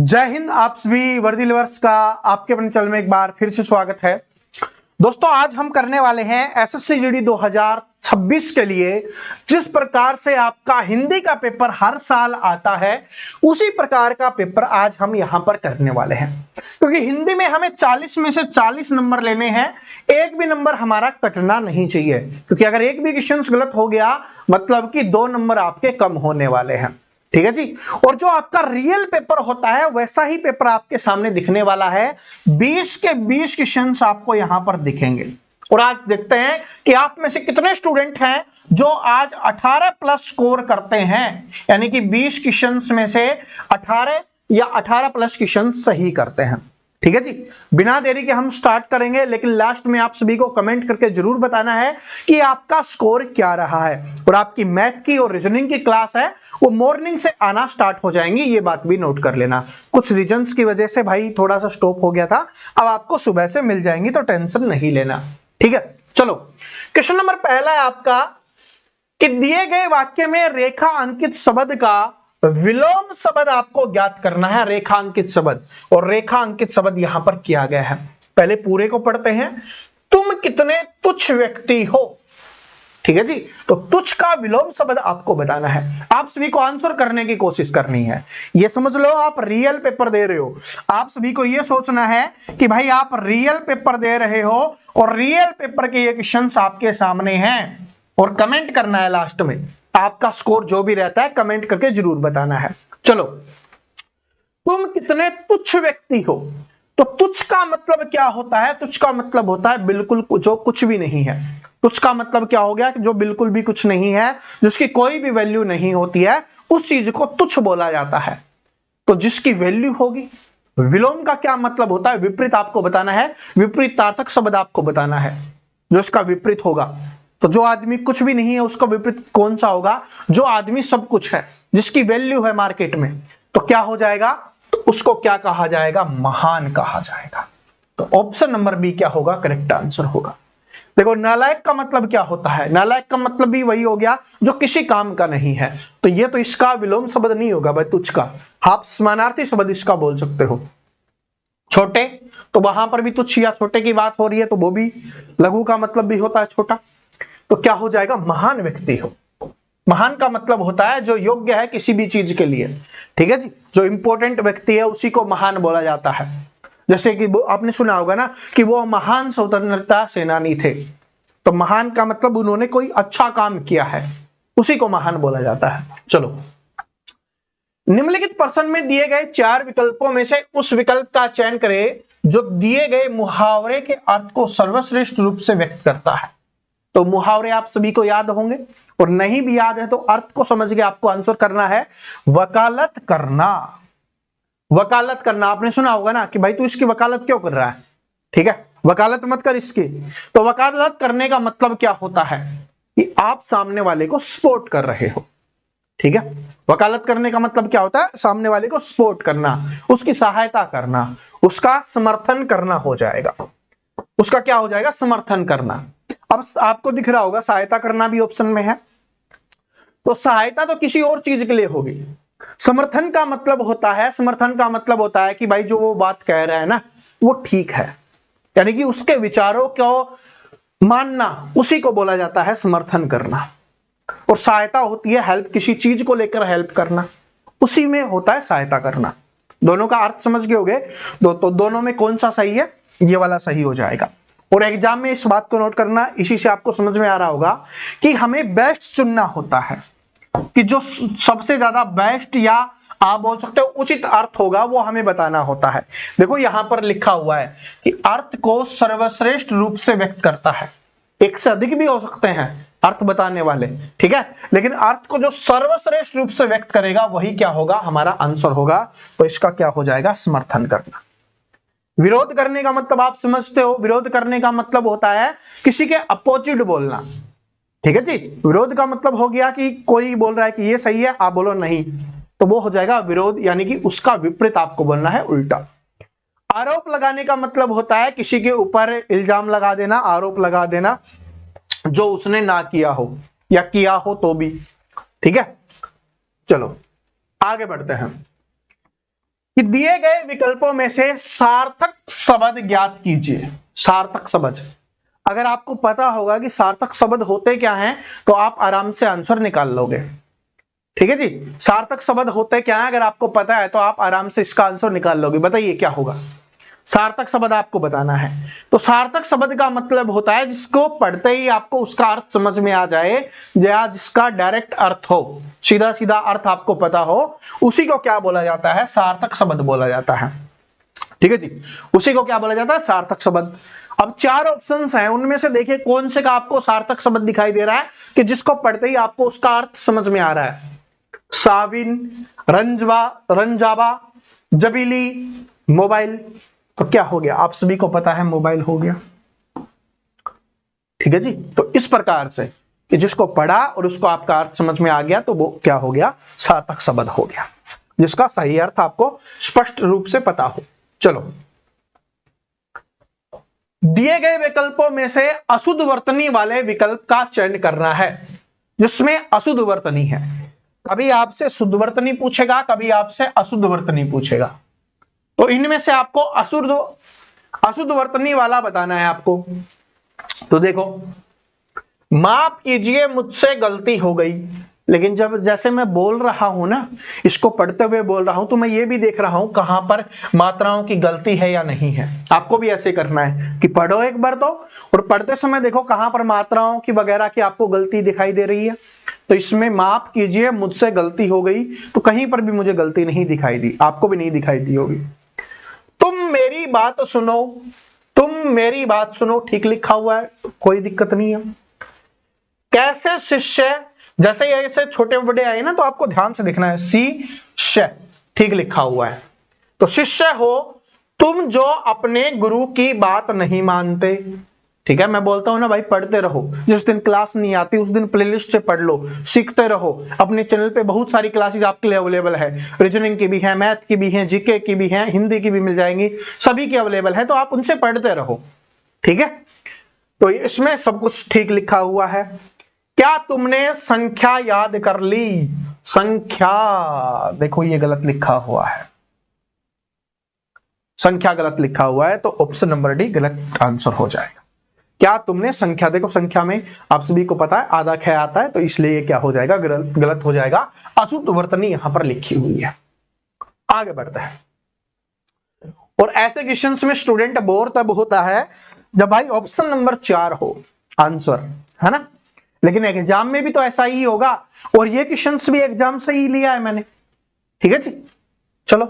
जय हिंद। आप सभी वर्दी लवर्स का आपके अपने चैनल में एक बार फिर से स्वागत है। दोस्तों, आज हम करने वाले हैं एसएससी जीडी 2026 के लिए जिस प्रकार से आपका हिंदी का पेपर हर साल आता है, उसी प्रकार का पेपर आज हम यहां पर करने वाले हैं। क्योंकि हिंदी में हमें 40 में से 40 नंबर लेने हैं, एक भी नंबर हमारा कटना नहीं चाहिए। क्योंकि अगर एक भी क्वेश्चन गलत हो गया मतलब कि 2 नंबर आपके कम होने वाले हैं। ठीक है जी। और जो आपका रियल पेपर होता है वैसा ही पेपर आपके सामने दिखने वाला है। 20 के 20 क्वेश्चंस आपको यहां पर दिखेंगे। और आज देखते हैं कि आप में से कितने स्टूडेंट हैं जो आज 18 प्लस स्कोर करते हैं, यानी कि 20 क्वेश्चंस में से 18 या 18 प्लस क्वेश्चन सही करते हैं। ठीक है जी। बिना देरी के हम स्टार्ट करेंगे, लेकिन लास्ट में आप सभी को कमेंट करके जरूर बताना है कि आपका स्कोर क्या रहा है। और आपकी मैथ की और रीजनिंग की क्लास है वो मॉर्निंग से आना स्टार्ट हो जाएंगी, ये बात भी नोट कर लेना। कुछ रीजंस की वजह से भाई थोड़ा सा स्टॉप हो गया था, अब आपको सुबह से मिल जाएंगी, तो टेंशन नहीं लेना। ठीक है, चलो क्वेश्चन नंबर पहला है आपका कि दिए गए वाक्य में रेखा अंकित शब्द का विलोम शब्द आपको ज्ञात करना है। रेखा अंकित शब्द, और रेखा अंकित शब्द यहां पर किया गया है। पहले पूरे को पढ़ते हैं। तुम कितने तुच्छ व्यक्ति हो। ठीक है जी। तो तुच्छ का विलोम शब्द आपको बताना है। आप सभी को आंसर करने की कोशिश करनी है। ये समझ लो आप रियल पेपर दे रहे हो। आप सभी को यह सोचना है कि भाई आप रियल पेपर दे रहे हो और रियल पेपर के ये क्वेश्चंस आपके सामने हैं, और कमेंट करना है लास्ट में। आपका स्कोर जो भी रहता है कमेंट करके जरूर बताना है। चलो, तुम कितने तुच्छ व्यक्ति हो। तो तुच्छ का मतलब क्या होता है? तुच्छ का मतलब होता है बिल्कुल जो कुछ भी नहीं है। तुच्छ का मतलब क्या हो गया कि जो बिल्कुल भी कुछ नहीं है, जिसकी कोई भी वैल्यू नहीं होती है, उस चीज को तुच्छ बोला जाता है। तो जिसकी वैल्यू होगी। विलोम का क्या मतलब होता है? विपरीत आपको बताना है। विपरीतार्थक शब्द आपको बताना है, जो इसका विपरीत होगा। तो जो आदमी कुछ भी नहीं है उसका विपरीत कौन सा होगा? जो आदमी सब कुछ है, जिसकी वैल्यू है मार्केट में, तो क्या हो जाएगा? तो उसको क्या कहा जाएगा? महान कहा जाएगा। तो ऑप्शन नंबर बी क्या होगा? करेक्ट आंसर होगा। देखो, नालायक का मतलब क्या होता है? नालायक का मतलब भी वही हो गया जो किसी काम का नहीं है। तो ये तो इसका विलोम शब्द नहीं होगा भाई, तुच्छ का। आप समानार्थी शब्द इसका बोल सकते हो। छोटे, तो वहां पर भी तुच्छ या छोटे की बात हो रही है, तो वो भी लघु का मतलब भी होता है छोटा। तो क्या हो जाएगा? महान व्यक्ति हो। महान का मतलब होता है जो योग्य है किसी भी चीज के लिए। ठीक है जी। जो इंपॉर्टेंट व्यक्ति है उसी को महान बोला जाता है। जैसे कि आपने सुना होगा ना कि वो महान स्वतंत्रता सेनानी थे। तो महान का मतलब उन्होंने कोई अच्छा काम किया है, उसी को महान बोला जाता है। चलो, निम्नलिखित प्रश्न में दिए गए 4 विकल्पों में से उस विकल्प का चयन करें जो दिए गए मुहावरे के अर्थ को सर्वश्रेष्ठ रूप से व्यक्त करता है। तो मुहावरे आप सभी को याद होंगे, और नहीं भी याद है तो अर्थ को समझ के आपको आंसर करना है। वकालत करना। वकालत करना आपने सुना होगा ना कि भाई तू इसकी वकालत क्यों कर रहा है। ठीक है, वकालत मत कर इसकी। तो वकालत करने का मतलब क्या होता है? कि आप सामने वाले को सपोर्ट कर रहे हो। ठीक है, वकालत करने का मतलब क्या होता है? सामने वाले को सपोर्ट करना, उसकी सहायता करना, उसका समर्थन करना हो जाएगा। उसका क्या हो जाएगा? समर्थन करना। अब आपको दिख रहा होगा सहायता करना भी ऑप्शन में है। तो सहायता तो किसी और चीज के लिए होगी। समर्थन का मतलब होता है, समर्थन का मतलब होता है कि भाई जो वो बात कह रहा है ना वो ठीक है, यानी कि उसके विचारों को मानना, उसी को बोला जाता है समर्थन करना। और सहायता होती है हेल्प, किसी चीज को लेकर हेल्प करना, उसी में होता है सहायता करना। दोनों का अर्थ समझ गए होगे। तो दोनों में कौन सा सही है? ये वाला सही हो जाएगा। और एग्जाम में इस बात को नोट करना, इसी से आपको समझ में आ रहा होगा कि हमें बेस्ट चुनना होता है, कि जो सबसे ज्यादा बेस्ट या आप बोल सकते हो उचित अर्थ होगा वो हमें बताना होता है। देखो यहां पर लिखा हुआ है कि अर्थ को सर्वश्रेष्ठ रूप से व्यक्त करता है। एक से अधिक भी हो सकते हैं अर्थ बताने वाले, ठीक है, लेकिन अर्थ को जो सर्वश्रेष्ठ रूप से व्यक्त करेगा वही क्या होगा? हमारा आंसर होगा। तो इसका क्या हो जाएगा? समर्थन करना। विरोध करने का मतलब आप समझते हो। विरोध करने का मतलब होता है किसी के अपोजिट बोलना। ठीक है जी। विरोध का मतलब हो गया कि कोई बोल रहा है कि ये सही है, आप बोलो नहीं, तो वो हो जाएगा विरोध, यानी कि उसका विपरीत आपको बोलना है, उल्टा। आरोप लगाने का मतलब होता है किसी के ऊपर इल्जाम लगा देना, आरोप लगा देना जो उसने ना किया हो या किया हो तो भी। ठीक है, चलो आगे बढ़ते हैं। कि दिए गए विकल्पों में से सार्थक शब्द ज्ञात कीजिए। सार्थक शब्द, अगर आपको पता होगा कि सार्थक शब्द होते क्या हैं तो आप आराम से आंसर निकाल लोगे। ठीक है जी, सार्थक शब्द होते क्या है अगर आपको पता है तो आप आराम से इसका आंसर निकाल लोगे। बताइए क्या होगा। सार्थक शब्द आपको बताना है। तो सार्थक शब्द का मतलब होता है जिसको पढ़ते ही आपको उसका अर्थ समझ में आ जाए, या जिसका डायरेक्ट अर्थ हो, सीधा सीधा अर्थ आपको पता हो, उसी को क्या बोला जाता है, सार्थक शब्द बोला जाता है। ठीक है जी, उसी को क्या बोला जाता है, सार्थक शब्द। अब 4 ऑप्शंस हैं, उनमें से देखिए कौन से का आपको सार्थक शब्द दिखाई दे रहा है कि जिसको पढ़ते ही आपको उसका अर्थ समझ में आ रहा है। साविन, रंजवा, रंजावा, जबीली, मोबाइल। तो क्या हो गया, आप सभी को पता है मोबाइल हो गया। ठीक है जी, तो इस प्रकार से कि जिसको पढ़ा और उसको आपका अर्थ समझ में आ गया तो वो क्या हो गया, सार्थक शब्द हो गया, जिसका सही अर्थ आपको स्पष्ट रूप से पता हो। चलो, दिए गए विकल्पों में से अशुद्ध वर्तनी वाले विकल्प का चयन करना है, जिसमें अशुद्ध वर्तनी है। कभी आपसे शुद्ध वर्तनी पूछेगा, कभी आपसे अशुद्ध वर्तनी पूछेगा, तो इनमें से आपको अशुद्ध वर्तनी वाला बताना है आपको। तो देखो, माफ कीजिए मुझसे गलती हो गई, लेकिन जब जैसे मैं बोल रहा हूं ना, इसको पढ़ते हुए बोल रहा हूं, तो मैं ये भी देख रहा हूं कहां पर मात्राओं की गलती है या नहीं है। आपको भी ऐसे करना है कि पढ़ो एक बार तो, और पढ़ते समय देखो कहां पर मात्राओं की वगैरह की आपको गलती दिखाई दे रही है। तो इसमें माफ कीजिए मुझसे गलती हो गई, तो कहीं पर भी मुझे गलती नहीं दिखाई दी, आपको भी नहीं दिखाई दी होगी। तुम मेरी बात सुनो, तुम मेरी बात सुनो, ठीक लिखा हुआ है, कोई दिक्कत नहीं है। कैसे शिष्य, जैसे ऐसे छोटे बड़े आए ना तो आपको ध्यान से देखना है, शिष्य ठीक लिखा हुआ है। तो शिष्य हो तुम जो अपने गुरु की बात नहीं मानते। ठीक है, मैं बोलता हूं ना भाई, पढ़ते रहो, जिस दिन क्लास नहीं आती उस दिन प्लेलिस्ट से पढ़ लो, सीखते रहो। अपने चैनल पे बहुत सारी क्लासेस आपके लिए अवेलेबल है, रीजनिंग की भी है, मैथ की भी है, जीके की भी है, हिंदी की भी मिल जाएंगी, सभी की अवेलेबल है, तो आप उनसे पढ़ते रहो। ठीक है, तो इसमें सब कुछ ठीक लिखा हुआ है। क्या तुमने संख्या याद कर ली? संख्या, देखो ये गलत लिखा हुआ है, संख्या गलत लिखा हुआ है, तो ऑप्शन नंबर डी गलत आंसर हो जाएगा। क्या तुमने संख्या, देखो संख्या में आप सभी को पता है आधा ख्या आता है, तो इसलिए क्या हो जाएगा, गलत हो जाएगा। अशुद्ध वर्तनी यहां पर लिखी हुई है। आगे बढ़ते हैं। और ऐसे क्वेश्चंस में स्टूडेंट बोर तब होता है जब भाई ऑप्शन नंबर 4 हो आंसर, है ना। लेकिन एग्जाम में भी तो ऐसा ही होगा, और ये क्वेश्चंस भी एग्जाम से ही लिया है मैंने। ठीक है जी, चलो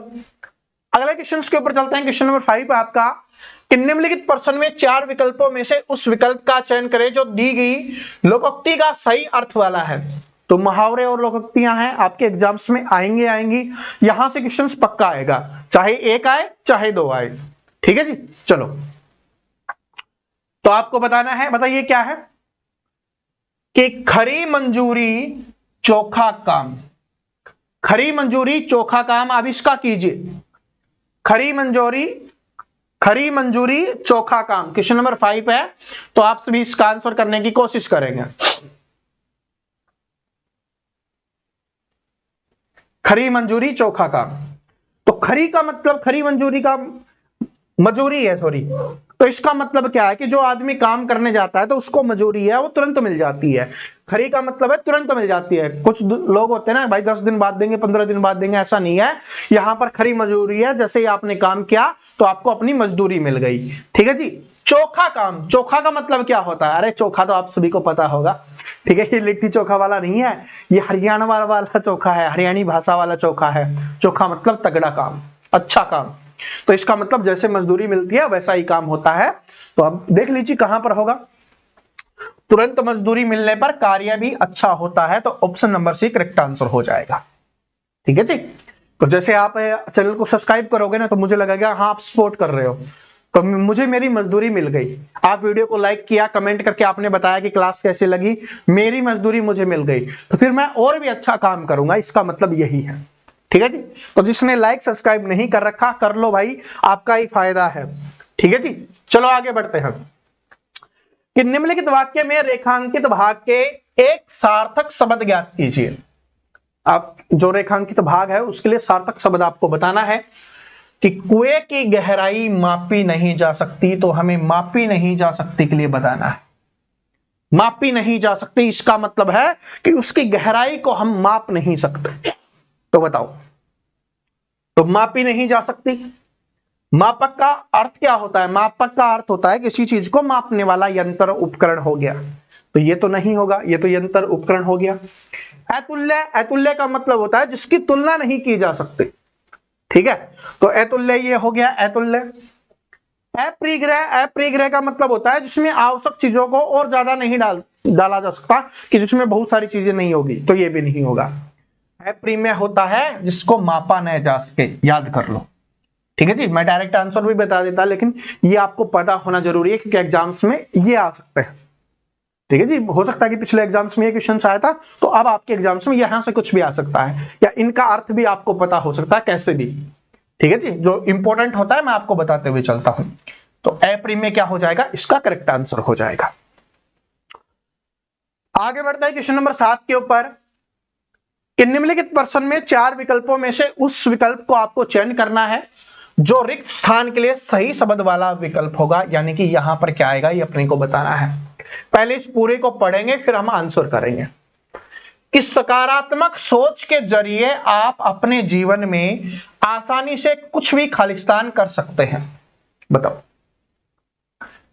अगले क्वेश्चन के ऊपर चलते हैं। क्वेश्चन नंबर 5 आपका, निम्नलिखित प्रश्न में 4 विकल्पों में से उस विकल्प का चयन करें जो दी गई लोकोक्ति का सही अर्थ वाला है। तो मुहावरे और लोकोक्तियां हैं, आपके एग्जाम्स में आएंगी, यहां से क्वेश्चंस पक्का आएगा, चाहे 1 आए चाहे 2 आए। ठीक है जी, चलो तो आपको बताना है, बताइए क्या है कि खरी मंजूरी चोखा काम, खरी मंजूरी चोखा काम, अब इसका कीजिए। खरी मंजूरी चोखा काम, क्वेश्चन नंबर 5 है, तो आप सभी इसका आंसर करने की कोशिश करेंगे। खरी मंजूरी चोखा काम, तो खरी का मतलब, खरी मंजूरी का मजूरी है, सॉरी, तो इसका मतलब क्या है कि जो आदमी काम करने जाता है तो उसको मजूरी है वो तुरंत मिल जाती है। खरी का मतलब है तुरंत मिल जाती है। कुछ लोग होते हैं ना भाई 10 दिन बाद देंगे, 15 दिन बाद देंगे, ऐसा नहीं है। यहां पर खरी मजदूरी है, जैसे ही आपने काम किया तो आपको अपनी मजदूरी मिल गई। ठीक है जी। चोखा काम, चोखा का मतलब क्या होता है? अरे चोखा तो आप सभी को पता होगा, ठीक है, ये लिट्टी चोखा वाला नहीं है, ये हरियाणा वाला चोखा है, हरियाणी भाषा वाला चोखा है। चोखा मतलब तगड़ा काम, अच्छा काम। तो इसका मतलब जैसे मजदूरी मिलती है वैसा ही काम होता है। तो अब देख लीजिए कहां पर होगा। तुरंत मजदूरी मिलने पर कार्य भी अच्छा होता है, तो option number C correct answer हो जाएगा। ठीक है जी। तो जैसे आप चैनल को सब्सक्राइब करोगे ना तो मुझे लगेगा हाँ आप सपोर्ट कर रहे हो, तो मुझे मेरी मजदूरी मिल गई। आप वीडियो को लाइक किया, कमेंट करके आपने बताया कि क्लास कैसी लगी, मेरी मजदूरी मुझे मिल गई, तो फिर मैं और भी अच्छा काम करूंगा, इसका मतलब यही है। ठीक है जी। तो जिसने लाइक सब्सक्राइब नहीं कर रखा कर लो भाई, आपका ही फायदा है। ठीक है जी। चलो आगे बढ़ते हैं कि निम्नलिखित वाक्य में रेखांकित भाग के एक सार्थक शब्द ज्ञात कीजिए। आप जो रेखांकित भाग है उसके लिए सार्थक शब्द आपको बताना है। कि कुएं की गहराई मापी नहीं जा सकती, तो हमें मापी नहीं जा सकती के लिए बताना है। मापी नहीं जा सकती इसका मतलब है कि उसकी गहराई को हम माप नहीं सकते। तो बताओ, तो मापी नहीं जा सकती, मापक का अर्थ क्या होता है? मापक का अर्थ होता है किसी चीज को मापने वाला यंत्र उपकरण हो गया, तो ये तो नहीं होगा, ये तो यंत्र उपकरण हो गया। अतुल्य, अतुल्य का मतलब होता है जिसकी तुलना नहीं की जा सकती, ठीक है, तो अतुल्य ये हो गया अतुल्य। अपरिग्रह, अपरिग्रह का मतलब होता है जिसमें आवश्यक चीजों को और ज्यादा नहीं डाला जा सकता, कि जिसमें बहुत सारी चीजें नहीं होगी, तो ये भी नहीं होगा। अपरिमेय होता है जिसको मापा न जा सके, याद कर लो, ठीक है जी। मैं डायरेक्ट आंसर भी बता देता, लेकिन ये आपको पता होना जरूरी है क्योंकि एग्जाम्स में ये आ सकते हैं, ठीक है जी। हो सकता है कि पिछले एग्जाम्स में ये क्वेश्चन आया था, तो अब आपके एग्जाम्स में यहां से कुछ भी आ सकता है, या इनका अर्थ भी आपको पता हो सकता है कैसे भी, ठीक है जी। जो इंपॉर्टेंट होता है मैं आपको बताते हुए चलता हूं। तो अपरिमेय क्या हो जाएगा? इसका करेक्ट आंसर हो जाएगा। आगे बढ़ता है क्वेश्चन नंबर 7 के ऊपर, कि निम्नलिखित प्रश्न में 4 विकल्पों में से उस विकल्प को आपको चयन करना है जो रिक्त स्थान के लिए सही शब्द वाला विकल्प होगा। यानी कि यहां पर क्या आएगा ये अपने को बताना है। पहले इस पूरे को पढ़ेंगे फिर हम आंसर करेंगे। इस सकारात्मक सोच के जरिए आप अपने जीवन में आसानी से कुछ भी खालिस्तान कर सकते हैं। बताओ,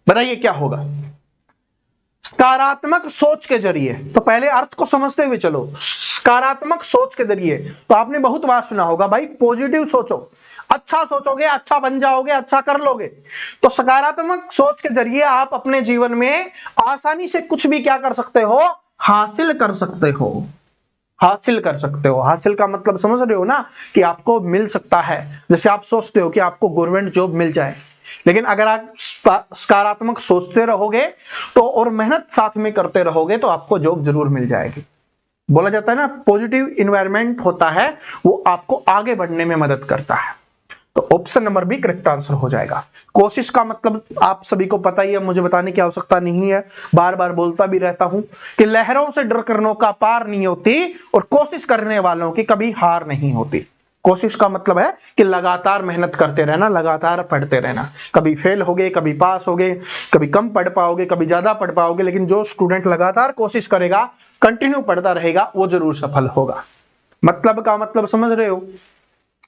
बताइए क्या होगा? सकारात्मक सोच के जरिए, तो पहले अर्थ को समझते हुए चलो। सकारात्मक सोच के जरिए, तो आपने बहुत बार सुना होगा भाई पॉजिटिव सोचो, अच्छा सोचोगे अच्छा बन जाओगे, अच्छा कर लोगे। तो सकारात्मक सोच के जरिए आप अपने जीवन में आसानी से कुछ भी क्या कर सकते हो? हासिल कर सकते हो, हासिल कर सकते हो। हासिल का मतलब समझ रहे हो ना, कि आपको मिल सकता है। जैसे आप सोचते हो कि आपको गवर्नमेंट जॉब मिल जाए, लेकिन अगर आप सकारात्मक सोचते रहोगे तो और मेहनत साथ में करते रहोगे तो आपको जॉब जरूर मिल जाएगी। बोला जाता है ना, पॉजिटिव इन्वायरमेंट होता है वो आपको आगे बढ़ने में मदद करता है। तो option number B correct answer हो जाएगा। कोशिश का मतलब आप सभी को पता ही है, मुझे बताने की आवश्यकता नहीं है, बार बार बोलता भी रहता हूं कि लहरों से डर कर नौका पार नहीं होती और कोशिश करने वालों की कभी हार नहीं होती। कोशिश का मतलब है कि लगातार मेहनत करते रहना, लगातार पढ़ते रहना। कभी फेल होगे, कभी पास होगे, कभी कम पढ़ पाओगे, कभी ज्यादा पढ़ पाओगे, लेकिन जो स्टूडेंट लगातार कोशिश करेगा, कंटिन्यू पढ़ता रहेगा, वो जरूर सफल होगा। मतलब का मतलब समझ रहे हो?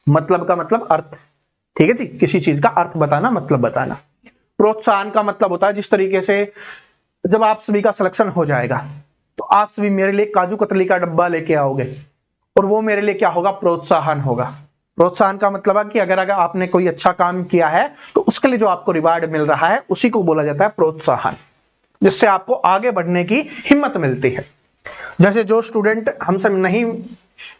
मतलब का मतलब अर्थ, ठीक है जी। किसी चीज का अर्थ बताना, मतलब बताना। प्रोत्साहन का मतलब होता है जिस तरीके से जब आप सभी का सिलेक्शन हो जाएगा तो आप सभी मेरे लिए काजू कतली का डब्बा लेके आओगे, और वो मेरे लिए क्या होगा? प्रोत्साहन होगा। प्रोत्साहन का मतलब है कि अगर आपने कोई अच्छा काम किया है तो उसके लिए जो आपको रिवार्ड मिल रहा है उसी को बोला जाता है प्रोत्साहन, जिससे आपको आगे बढ़ने की हिम्मत मिलती है। जैसे जो स्टूडेंट हमसे नहीं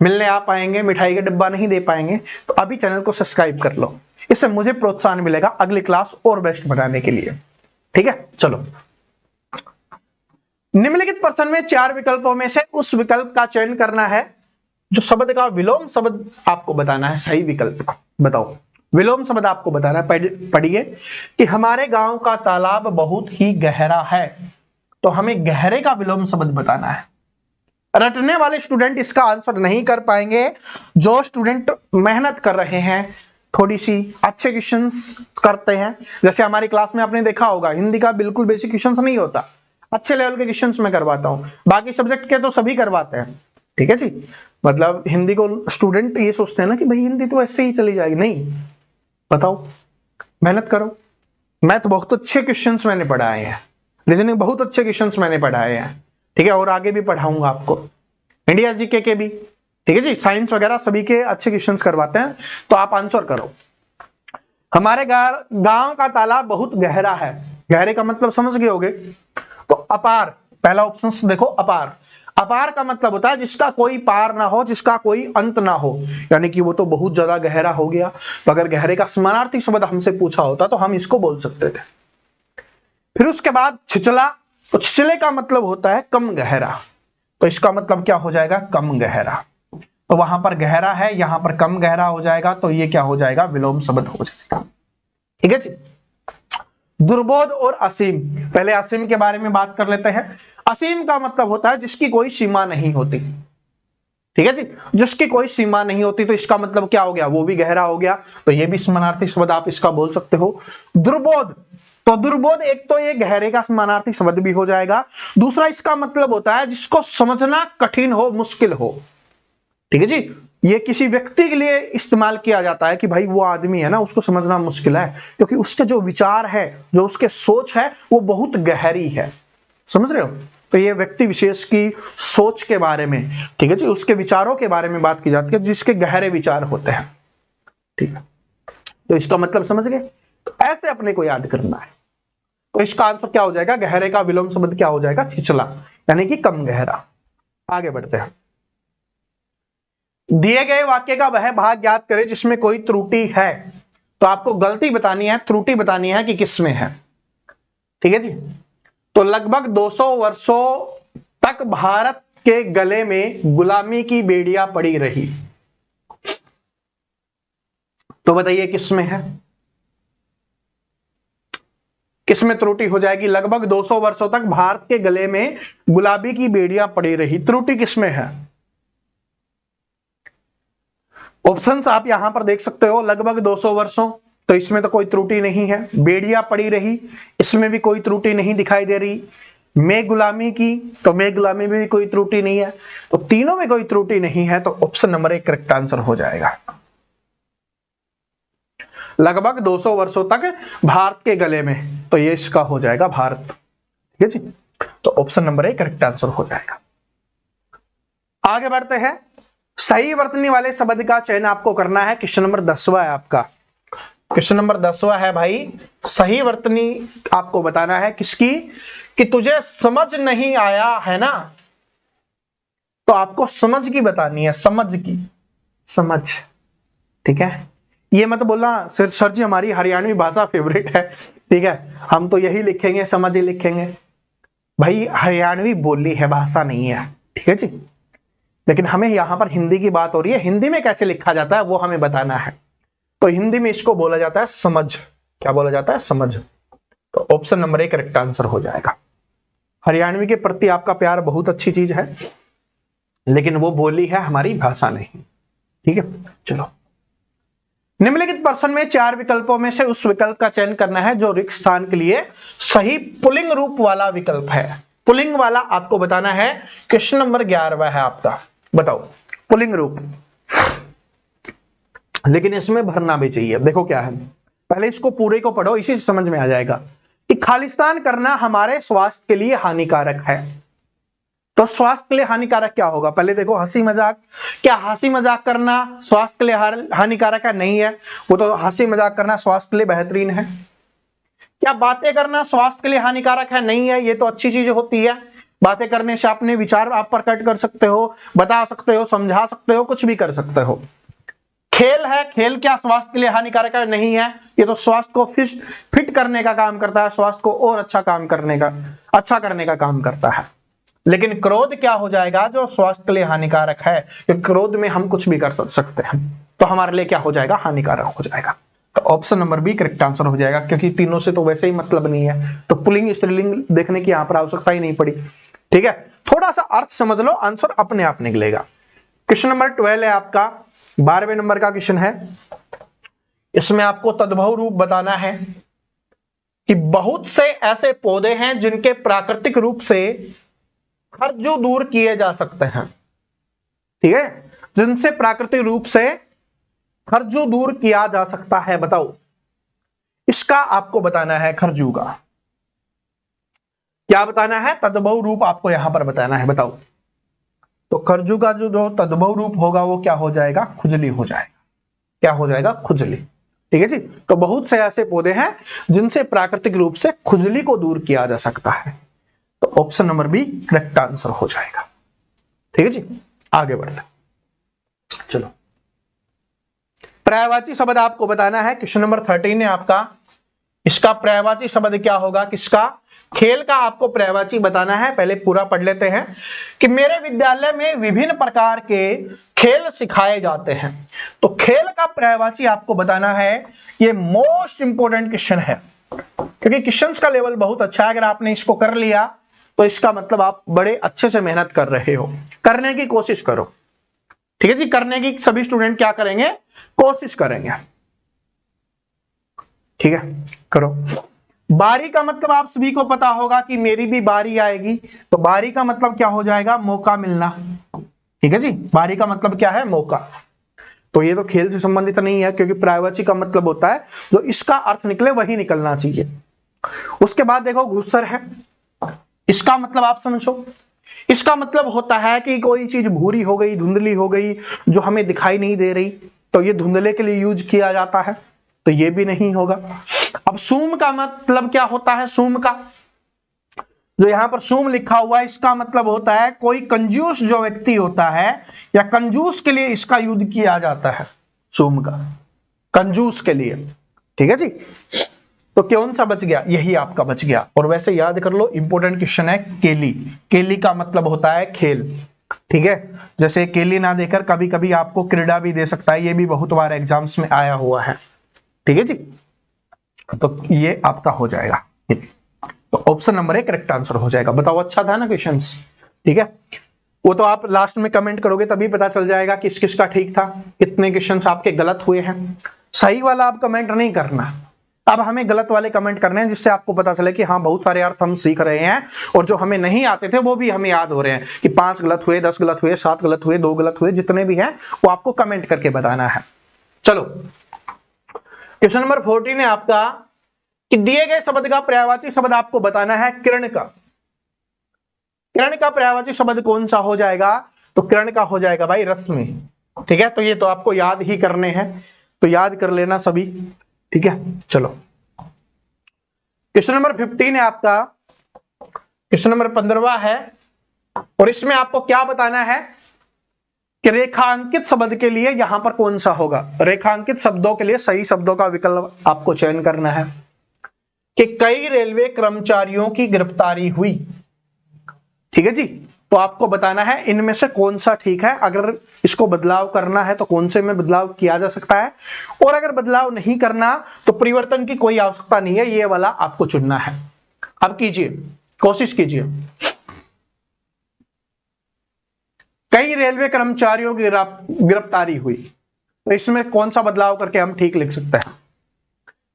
मिलने आ पाएंगे, मिठाई का डिब्बा नहीं दे पाएंगे, तो अभी चैनल को सब्सक्राइब कर लो, इससे मुझे प्रोत्साहन मिलेगा अगली क्लास और बेस्ट बनाने के लिए, ठीक है। चलो, निम्नलिखित प्रश्न में 4 विकल्पों में से उस विकल्प का चयन करना है जो शब्द का विलोम शब्द आपको बताना है सही विकल्प। बताओ, विलोम शब्द आपको बताना है। पढ़िए कि हमारे गांव का तालाब बहुत ही गहरा है, तो हमें गहरे का विलोम शब्द बताना है। रटने वाले स्टूडेंट इसका आंसर नहीं कर पाएंगे। जो स्टूडेंट मेहनत कर रहे हैं, थोड़ी सी अच्छे क्वेश्चंस करते हैं, जैसे हमारी क्लास में आपने देखा होगा हिंदी का बिल्कुल बेसिक क्वेश्चंस नहीं होता, अच्छे लेवल के क्वेश्चंस मैं करवाता हूं, बाकी सब्जेक्ट के तो सभी करवाते हैं, ठीक है जी। मतलब हिंदी को स्टूडेंट ये सोचते हैं ना कि भाई हिंदी तो ऐसे ही चली जाएगी, नहीं, बताओ, मेहनत करो। मैथ बहुत अच्छे क्वेश्चंस मैंने पढ़ाए हैं, रीजनिंग बहुत अच्छे क्वेश्चंस मैंने पढ़ाए हैं, ठीक है, और आगे भी पढ़ाऊंगा आपको, इंडिया जीके के भी, ठीक है जी, साइंस वगैरह सभी के अच्छे क्वेश्चंस करवाते हैं। तो आप आंसर करो। हमारे गांव का तालाब बहुत गहरा है, गहरे का मतलब समझ गए होगे। तो अपार, पहला ऑप्शन देखो, अपार। अपार का मतलब होता है जिसका कोई पार ना हो, जिसका कोई अंत ना हो, यानी कि वो तो बहुत ज्यादा गहरा हो गया। तो अगर गहरे का समानार्थी शब्द हमसे पूछा होता तो हम इसको बोल सकते थे। फिर उसके बाद छिचला, तो छिचले का मतलब होता है कम गहरा, तो इसका मतलब क्या हो जाएगा? कम गहरा। तो वहां पर गहरा है, यहां पर कम गहरा हो जाएगा, तो ये क्या हो जाएगा? विलोम शब्द हो जाएगा, ठीक है जी। दुर्बोध और असीम, पहले असीम के बारे में बात कर लेते हैं। असीम का मतलब होता है जिसकी कोई सीमा नहीं होती, ठीक है जी, जिसकी कोई सीमा नहीं होती, तो इसका मतलब क्या हो गया, वो भी गहरा हो गया, तो ये भी समानार्थी शब्द आप इसका बोल सकते हो। दुर्बोध, तो दुर्बोध एक तो ये गहरे का समानार्थी शब्द भी हो जाएगा, दूसरा इसका मतलब होता है जिसको समझना कठिन हो, मुश्किल हो। ठीक है जी, ये किसी व्यक्ति के लिए इस्तेमाल किया जाता है कि भाई वो आदमी है ना, उसको समझना मुश्किल है, क्योंकि उसके जो विचार है, जो उसके सोच है, वो बहुत गहरी है। समझ रहे हो? तो ये व्यक्ति विशेष की सोच के बारे में, ठीक है जी, उसके विचारों के बारे में बात की जाती है, जिसके गहरे विचार होते हैं। ठीक है, तो इसका मतलब समझ गए? ऐसे अपने को याद करना है। तो इसका आंसर क्या हो जाएगा, गहरे का विलोम शब्द क्या हो जाएगा, छिछला, यानी कि कम गहरा। आगे बढ़ते हैं। दिए गए वाक्य का वह भाग याद करें जिसमें कोई त्रुटि है। तो आपको गलती बतानी है, त्रुटि बतानी है कि किसमें है। ठीक है जी, तो लगभग 200 वर्षों तक भारत के गले में गुलामी की बेड़ियां पड़ी रही। तो बताइए किसमें है, किसमें त्रुटि हो जाएगी? लगभग 200 वर्षों तक भारत के गले में गुलाबी की बेड़ियां पड़ी रही, त्रुटि किसमें है? ऑप्शंस आप यहां पर देख सकते हो। लगभग 200 वर्षों, तो इसमें तो कोई त्रुटि नहीं है। बेड़ियां पड़ी रही, इसमें भी कोई त्रुटि नहीं दिखाई दे रही। मैं गुलामी की, तो मैं गुलामी में भी कोई त्रुटि नहीं है। तो तीनों में कोई त्रुटि नहीं है, तो ऑप्शन नंबर 1 करेक्ट आंसर हो जाएगा। लगभग 200 वर्षों तक भारत के गले में, तो ये इसका हो जाएगा भारत। ठीक है जी, तो ऑप्शन नंबर 1 करेक्ट आंसर हो जाएगा। आगे बढ़ते हैं। सही वर्तनी वाले शब्द का चयन आपको करना है। क्वेश्चन नंबर 10वां है आपका। क्वेश्चन नंबर 10वां है भाई, सही वर्तनी आपको बताना है किसकी, कि तुझे समझ नहीं आया है ना, तो आपको समझ की बतानी है, समझ की, समझ। ठीक है, ये मत बोलना सर जी हमारी हरियाणवी भाषा फेवरेट है, ठीक है, हम तो यही लिखेंगे, समझ ही लिखेंगे। भाई हरियाणवी बोली है, भाषा नहीं है। ठीक है जी, लेकिन हमें यहां पर हिंदी की बात हो रही है, हिंदी में कैसे लिखा जाता है वो हमें बताना है। तो हिंदी में इसको बोला जाता है समझ। क्या बोला जाता है? समझ। तो ऑप्शन नंबर 1 करेक्ट आंसर हो जाएगा। हरियाणवी के प्रति आपका प्यार बहुत अच्छी चीज है, लेकिन वो बोली है, हमारी भाषा नहीं। ठीक है, चलो। निम्नलिखित प्रश्न में 4 विकल्पों में से उस विकल्प का चयन करना है जो रिक्त स्थान के लिए सही पुल्लिंग रूप वाला विकल्प है। पुल्लिंग वाला आपको बताना है। क्वेश्चन नंबर 11वां है आपका, बताओ पुल्लिंग रूप, लेकिन इसमें भरना भी चाहिए। देखो क्या है, पहले इसको पूरे को पढ़ो, इसी से समझ में आ जाएगा कि खालिस्तान करना हमारे स्वास्थ्य के लिए हानिकारक है। तो स्वास्थ्य के लिए हानिकारक क्या होगा? पहले देखो, हंसी मजाक। क्या हंसी मजाक करना स्वास्थ्य के लिए हानिकारक है? नहीं है, वो तो हंसी मजाक करना स्वास्थ्य के लिए बेहतरीन है। क्या बातें करना स्वास्थ्य के लिए हानिकारक है? नहीं है, ये तो अच्छी चीज होती है। बातें करने से अपने विचार आप प्रकट कर सकते हो, बता सकते हो, समझा सकते हो, कुछ भी कर सकते हो। खेल है, खेल क्या स्वास्थ्य के लिए हानिकारक है? नहीं है, ये तो स्वास्थ्य को फिट करने का काम करता है, स्वास्थ्य को और अच्छा करने का काम करता है। लेकिन क्रोध क्या हो जाएगा, जो स्वास्थ्य के लिए हानिकारक है, कि क्रोध में हम कुछ भी कर सकते हैं, तो हमारे लिए क्या हो जाएगा, हानिकारक हो जाएगा। तो option number B correct answer हो जाएगा, क्योंकि तीनों से तो वैसे ही मतलब नहीं है, तो पुल्लिंग स्त्रीलिंग देखने की यहां पर आवश्यकता ही नहीं पड़ी। ठीक है, थोड़ा सा अर्थ समझ लो, आंसर अपने आप निकलेगा। क्वेश्चन नंबर 12 है आपका, 12वें नंबर का क्वेश्चन है। इसमें आपको तद्भव रूप बताना है कि बहुत से ऐसे पौधे हैं जिनके प्राकृतिक रूप से खर्जू दूर किए जा सकते हैं। ठीक है, जिनसे प्राकृतिक रूप से खर्जू दूर किया जा सकता है, बताओ इसका आपको बताना है। खर्जू का क्या बताना है? तद्भव रूप आपको यहां पर बताना है, बताओ। तो खर्जू का जो तद्भव रूप होगा वो क्या हो जाएगा? खुजली हो जाएगा। क्या हो जाएगा? खुजली। ठीक है जी, तो बहुत से ऐसे पौधे हैं जिनसे प्राकृतिक रूप से खुजली को दूर किया जा सकता है, तो option number B correct answer हो जाएगा। ठीक है जी, आगे बढ़ते चलो। पर्यायवाची शब्द आपको बताना है। क्वेश्चन नंबर 13 है आपका, इसका पर्यायवाची शब्द क्या होगा? किसका? खेल का आपको पर्यायवाची बताना है। पहले पूरा पढ़ लेते हैं कि मेरे विद्यालय में विभिन्न प्रकार के खेल सिखाए जाते हैं। तो खेल का पर्यायवाची आपको बताना है। ये मोस्ट इंपोर्टेंट क्वेश्चन है, क्योंकि क्वेश्चंस का लेवल बहुत अच्छा है। अगर आपने इसको कर लिया तो इसका मतलब आप बड़े अच्छे से मेहनत कर रहे हो, करने की कोशिश करो। ठीक है जी, करने की सभी स्टूडेंट क्या करेंगे, कोशिश करेंगे। ठीक है, करो। बारी का मतलब आप सभी को पता होगा कि मेरी भी बारी आएगी, तो बारी का मतलब क्या हो जाएगा, मौका मिलना। ठीक है जी, बारी का मतलब क्या है, मौका। तो ये तो खेल से संबंधित नहीं है, क्योंकि प्रायवाची का मतलब होता है जो इसका अर्थ निकले वही निकलना चाहिए। उसके बाद देखो घुसर है, इसका मतलब आप समझो, इसका मतलब होता है कि कोई चीज भूरी हो गई, धुंधली हो गई, जो हमें दिखाई नहीं दे रही, तो ये धुंधले के लिए यूज किया जाता है, तो ये भी नहीं होगा। अब सूम का मतलब क्या होता है, सूम का जो यहां पर सूम लिखा हुआ है, इसका मतलब होता है कोई कंजूस जो व्यक्ति होता है, या कंजूस के लिए इसका यूज किया जाता है, सूम का, कंजूस के लिए। ठीक है जी, तो कौन सा बच गया, यही आपका बच गया। और वैसे याद कर लो, इंपॉर्टेंट क्वेश्चन है केली। केली का मतलब होता है खेल। ठीक है, जैसे केली ना देकर कभी कभी आपको क्रीड़ा भी दे सकता है, ये भी बहुत बार एग्जाम्स में आया हुआ है। ठीक है जी, तो ये आपका हो जाएगा, तो ऑप्शन नंबर 1 करेक्ट आंसर हो जाएगा। बताओ, अच्छा था ना क्वेश्चंस? ठीक है, वो तो आप लास्ट में कमेंट करोगे तभी पता चल जाएगा किस किस का ठीक था, कितने क्वेश्चंस आपके गलत हुए हैं। सही वाला आप कमेंट नहीं करना, अब हमें गलत वाले कमेंट करने हैं, जिससे आपको पता चले कि हाँ बहुत सारे अर्थ हम सीख रहे हैं, और जो हमें नहीं आते थे वो भी हमें याद हो रहे हैं, कि 5 गलत हुए, 10 गलत हुए, 7 गलत हुए, 2 गलत हुए, जितने भी हैं वो आपको कमेंट करके बताना है। चलो, क्वेश्चन नंबर 14 है आपका, कि दिए गए शब्द का पर्यायवाची शब्द आपको बताना है किरण का। किरण का पर्यायवाची शब्द कौन सा हो जाएगा, तो किरण का हो जाएगा भाई रश्मि। ठीक है, तो ये तो आपको याद ही करने हैं, तो याद कर लेना सभी। ठीक है, चलो क्वेश्चन नंबर 15 है आपका, क्वेश्चन नंबर 15वां है, और इसमें आपको क्या बताना है कि रेखांकित शब्द के लिए यहां पर कौन सा होगा। रेखांकित शब्दों के लिए सही शब्दों का विकल्प आपको चयन करना है, कि कई रेलवे कर्मचारियों की गिरफ्तारी हुई। ठीक है जी, तो आपको बताना है इनमें से कौन सा ठीक है, अगर इसको बदलाव करना है तो कौन से में बदलाव किया जा सकता है, और अगर बदलाव नहीं करना तो परिवर्तन की कोई आवश्यकता नहीं है, ये वाला आपको चुनना है। अब कीजिए, कोशिश कीजिए। कई रेलवे कर्मचारियों की गिरफ्तारी हुई, तो इसमें कौन सा बदलाव करके हम ठीक लिख सकते हैं,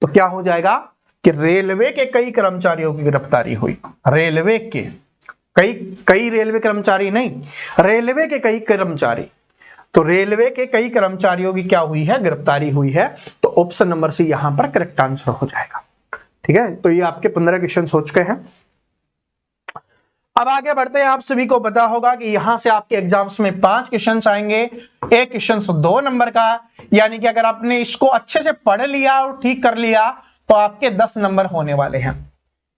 तो क्या हो जाएगा कि रेलवे के कई कर्मचारियों की गिरफ्तारी हुई। रेलवे के कई रेलवे कर्मचारी नहीं, रेलवे के कई कर्मचारी, तो रेलवे के कई कर्मचारियों की क्या हुई है, गिरफ्तारी हुई है, तो ऑप्शन नंबर सी यहां पर करेक्ट आंसर हो जाएगा। ठीक है, तो ये आपके 15 क्वेश्चन हो चुके हैं। अब आगे बढ़ते हैं, आप सभी को पता होगा कि यहां से आपके एग्जाम्स में 5 क्वेश्चन आएंगे, एक क्वेश्चन 2 नंबर का, यानी कि अगर आपने इसको अच्छे से पढ़ लिया और ठीक कर लिया तो आपके 10 नंबर होने वाले हैं।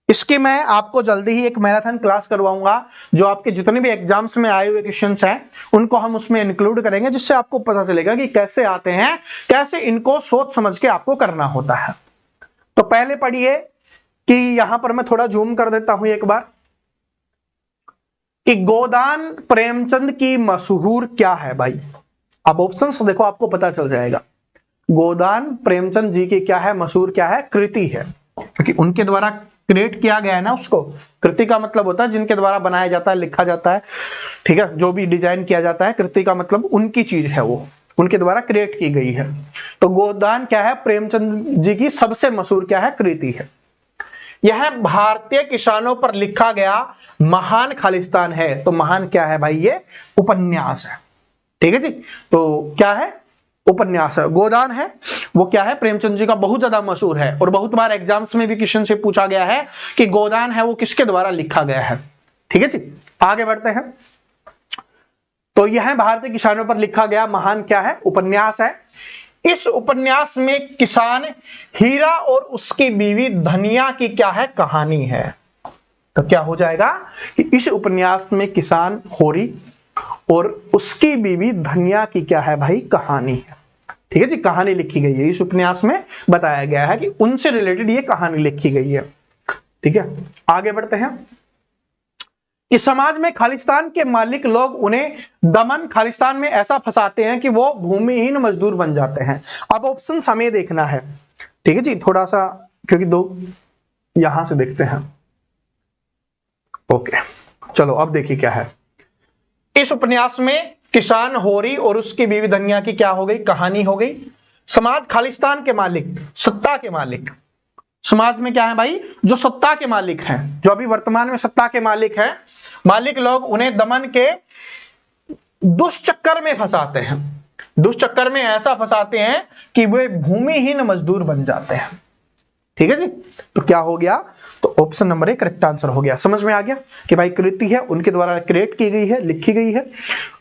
इसकी मैं आपको जल्दी ही एक मैराथन क्लास करवाऊंगा, जो आपके जितने भी एग्जाम्स में आए हुए क्वेश्चंस हैं उनको हम उसमें इंक्लूड करेंगे, जिससे आपको पता चलेगा कि कैसे आते हैं, कैसे इनको सोच समझ के आपको करना होता है। तो पहले पढ़िए, कि यहां पर मैं थोड़ा जूम कर देता हूं एक बार, कि गोदान प्रेमचंद की मशहूर क्या है भाई। अब ऑप्शंस देखो, आपको पता चल जाएगा। गोदान प्रेमचंद जी की क्या है, मशहूर क्या है, कृति है, क्योंकि उनके द्वारा क्रिएट किया गया है ना उसको। कृति का मतलब होता है जिनके द्वारा बनाया जाता है, लिखा जाता है। ठीक है, जो भी डिजाइन किया जाता है, कृति का मतलब उनकी चीज है, वो उनके द्वारा क्रिएट की गई है। तो गोदान क्या है, प्रेमचंद जी की सबसे मशहूर क्या है, कृति है। यह भारतीय किसानों पर लिखा गया महान खालिस्तान है, तो महान क्या है भाई, ये उपन्यास है। ठीक है जी, तो क्या है, उपन्यास है। गोदान है वो क्या है, प्रेमचंद जी का बहुत ज्यादा मशहूर है, और बहुत बार एग्जाम्स में भी क्वेश्चन से पूछा गया है कि गोदान है वो किसके द्वारा लिखा गया है। ठीक है जी, आगे बढ़ते हैं। तो यह भारतीय किसानों पर लिखा गया महान क्या है, उपन्यास है। इस उपन्यास में किसान हीरा और उसकी बीवी धनिया की क्या है, कहानी है। तो क्या हो जाएगा कि इस उपन्यास में किसान होरी और उसकी बीवी धनिया की क्या है भाई, कहानी है। ठीक है जी, कहानी लिखी गई है, इस उपन्यास में बताया गया है कि उनसे रिलेटेड ये कहानी लिखी गई है। ठीक है, आगे बढ़ते हैं, कि समाज में खालिस्तान के मालिक लोग उन्हें दमन खालिस्तान में ऐसा फंसाते हैं कि वो भूमिहीन मजदूर बन जाते हैं। अब ऑप्शन हमें देखना है। ठीक है जी, थोड़ा सा, क्योंकि दो यहां से देखते हैं। ओके, चलो अब देखिए क्या है। इस उपन्यास में किसान होरी और उसकी बीवी धनिया की क्या हो गई, कहानी हो गई। समाज खालिस्तान के मालिक, सत्ता के मालिक। समाज में क्या है भाई, जो सत्ता के मालिक हैं, जो अभी वर्तमान में सत्ता के मालिक हैं, मालिक लोग उन्हें दमन के दुष्चक्कर में फंसाते हैं। दुष्चक्कर में ऐसा फंसाते हैं कि वे भूमिहीन मजदूर बन जाते हैं। ठीक है जी, तो क्या हो गया, तो ऑप्शन नंबर 1 करेक्ट आंसर हो गया। समझ में आ गया कि भाई कृति है उनके द्वारा क्रिएट की गई है, लिखी गई है,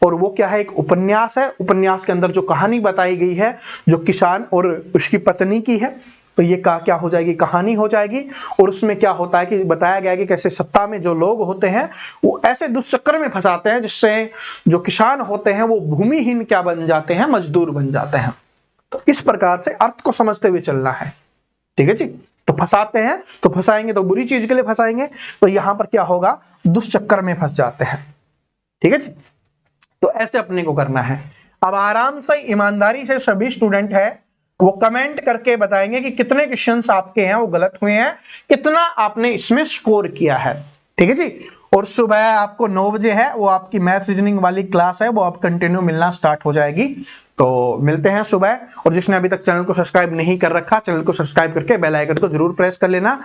और वो क्या है, एक उपन्यास है। उपन्यास के अंदर जो कहानी बताई गई है, जो किसान और उसकी पत्नी की है, तो ये क्या हो जाएगी, कहानी हो जाएगी। और उसमें क्या होता है कि बताया गया है कि कैसे सत्ता में जो लोग होते हैं वो ऐसे दुष्चक्कर में फंसाते हैं जिससे जो किसान होते हैं वो भूमिहीन क्या बन जाते हैं, मजदूर बन जाते हैं। तो इस प्रकार से अर्थ को समझते हुए चलना है। ठीक है जी, तो फंसाते हैं, तो फंसाएंगे तो बुरी चीज के लिए फंसाएंगे, तो यहां पर क्या होगा, दुष्चक्कर में फंस जाते हैं। ठीक है जी, तो ऐसे अपने को करना है। अब आराम से ईमानदारी से सभी स्टूडेंट है वो कमेंट करके बताएंगे कि कितने क्वेश्चंस आपके हैं वो गलत हुए हैं, कितना आपने इसमें स्कोर किया है। ठीक है जी, और सुबह आपको 9 बजे है वो आपकी मैथ रीजनिंग वाली क्लास है, वो आप कंटिन्यू मिलना स्टार्ट हो जाएगी। तो मिलते हैं सुबह, और जिसने अभी तक चैनल को सब्सक्राइब नहीं कर रखा, चैनल को सब्सक्राइब करके बेल आइकन को जरूर प्रेस कर लेना।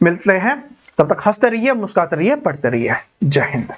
मिलते हैं, तब तक हंसते रहिए, मुस्कुराते रहिए, पढ़ते रहिए। जय हिंद।